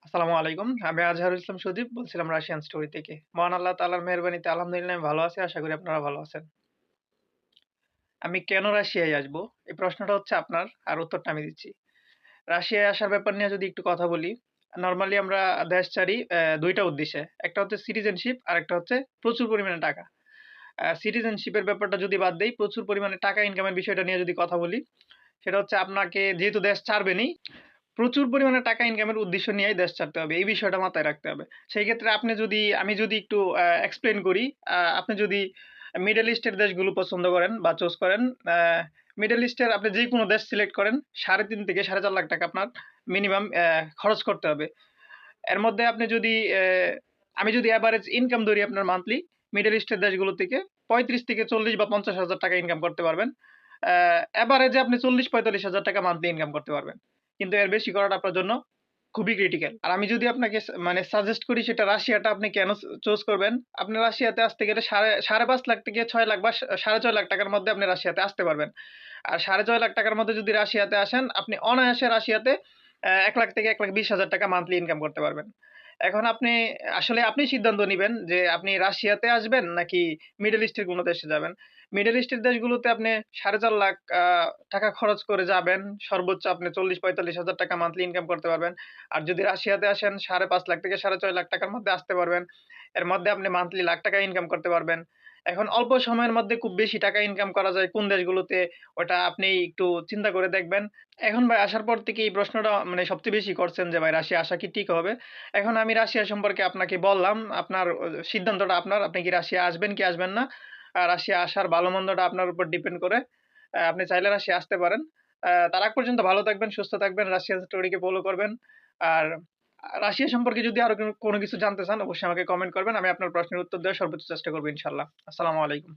আসসালামু আলাইকুম। আমি আজহারুল ইসলাম সুদীপ বলছিলাম রাশিয়ান স্টোরি থেকে। মহান আল্লাহ তাআলার মেহেরবানিতে আলহামদুলিল্লাহ আমি ভালো আছি। আশা করি আপনারা ভালো আছেন। আমি কেন রাশিয়ায় আসবো? এই প্রশ্নটা হচ্ছে আপনার, আর উত্তরটা আমি দিচ্ছি। রাশিয়ায় আসার ব্যাপার নিয়ে যদি একটু কথা বলি, নরমালি আমরা দেশ ছাড়ি ২ টা উদ্দেশ্যে। একটা হচ্ছে সিটিজেনশিপ, আরেকটা হচ্ছে প্রচুর পরিমাণে টাকা। সিটিজেনশিপ এর ব্যাপারটা যদি বাদ দেই, প্রচুর পরিমাণে টাকা ইনকামের বিষয়টা নিয়ে যদি কথা বলি, সেটা হচ্ছে আপনাকে যেহেতু দেশ ছাড়বেনই, প্রচুর পরিমাণে টাকা ইনকামের উদ্দেশ্য নিয়েই দেশ ছাড়তে হবে। এই বিষয়টা মাথায় রাখতে হবে। সেই ক্ষেত্রে আমি যদি একটু এক্সপ্লেইন করি, আপনি যদি মিডল ইস্টের দেশগুলো পছন্দ করেন বা চুজ করেন, আ মিডল ইস্টের আপনি যেকোনো দেশ সিলেক্ট করেন, ৩.৫ থেকে ৳৪.৫ লাখ আপনার মিনিমাম খরচ করতে হবে। এর মধ্যে আপনি যদি আমি যদি এভারেজ ইনকাম ধরি আপনার মান্থলি, মিডল ইস্টের দেশগুলো থেকে ৩৫ থেকে ৪০ বা ৳৫০,০০০ ইনকাম করতে পারবেন। এভারেজে আপনি ৳৪০,০০০-৪৫,০০০ মান্থলি ইনকাম করতে পারবেন। কিন্তু এর বেশি করাটা আপনার জন্য খুবই ক্রিটিক্যাল। আর আমি যদি আপনাকে মানে সাজেস্ট করি সেটা রাশিয়াটা আপনি কেন চুজ করবেন? আপনি রাশিয়াতে আসতে গেলে ৳৫.৫ থেকে ৳৬,০০,০০০ বা ৳৬,৫০,০০০ র মধ্যে আপনি রাশিয়াতে আসতে পারবেন। আর ৳৬,৫০,০০০ র মধ্যে যদি রাশিয়াতে আসেন, আপনি অনায়াসে রাশিয়াতে ৳১,০০,০০০ থেকে ৳১,২০,০০০ মান্থলি ইনকাম করতে পারবেন। এখন আপনি সিদ্ধান্ত নিবেন যে আপনি রাশিয়াতে আসবেন নাকি মিডল ইস্টের কোন দেশে যাবেন। মিডল ইস্টের দেশগুলোতে আপনি ৳৪,৫০,০০০ টাকা খরচ করে যাবেন। সর্বোচ্চ আপনি ৳৪০,০০০-৪৫,০০০ মান্থলি ইনকাম করতে পারবেন। আর যদি রাশিয়াতে আসেন ৳৫,৫০,০০০ থেকে ৳৬,৫০,০০০ র মধ্যে আসতে পারবেন। এর মধ্যে আপনি মান্থলি লাখ টাকা ইনকাম করতে পারবেন। এখন অল্প সময়ের মধ্যে খুব বেশি টাকা ইনকাম করা যায় কোন দেশগুলোতে, ওটা আপনি একটু চিন্তা করে দেখবেন। এখন ভাই আসার পর থেকে এই প্রশ্নটা মানে সবচেয়ে বেশি করছেন যে ভাই রাশিয়া আসা কি ঠিক হবে? এখন আমি রাশিয়া সম্পর্কে আপনাকে বললাম। আপনার সিদ্ধান্তটা আপনার। আপনি কি রাশিয়া আসবেন কি আসবেন না? রাশিয়া আসার ভালো-মন্দটা আপনার উপর ডিপেন্ড করে। আপনি চাইলে রাশিয়া আসতে পারেন। তার আগ পর্যন্ত ভালো থাকবেন, সুস্থ থাকবেন, রাশিয়ান স্টোরিকে ফলো করবেন। আর রাশিয়া সম্পর্কে যদি আরো কোনো কিছু জানতে চান অবশ্যই আমাকে কমেন্ট করবেন। আমি আপনার প্রশ্নের উত্তর দেওয়ার সর্বোচ্চ চেষ্টা করব ইনশাআল্লাহ। আসসালামু আলাইকুম।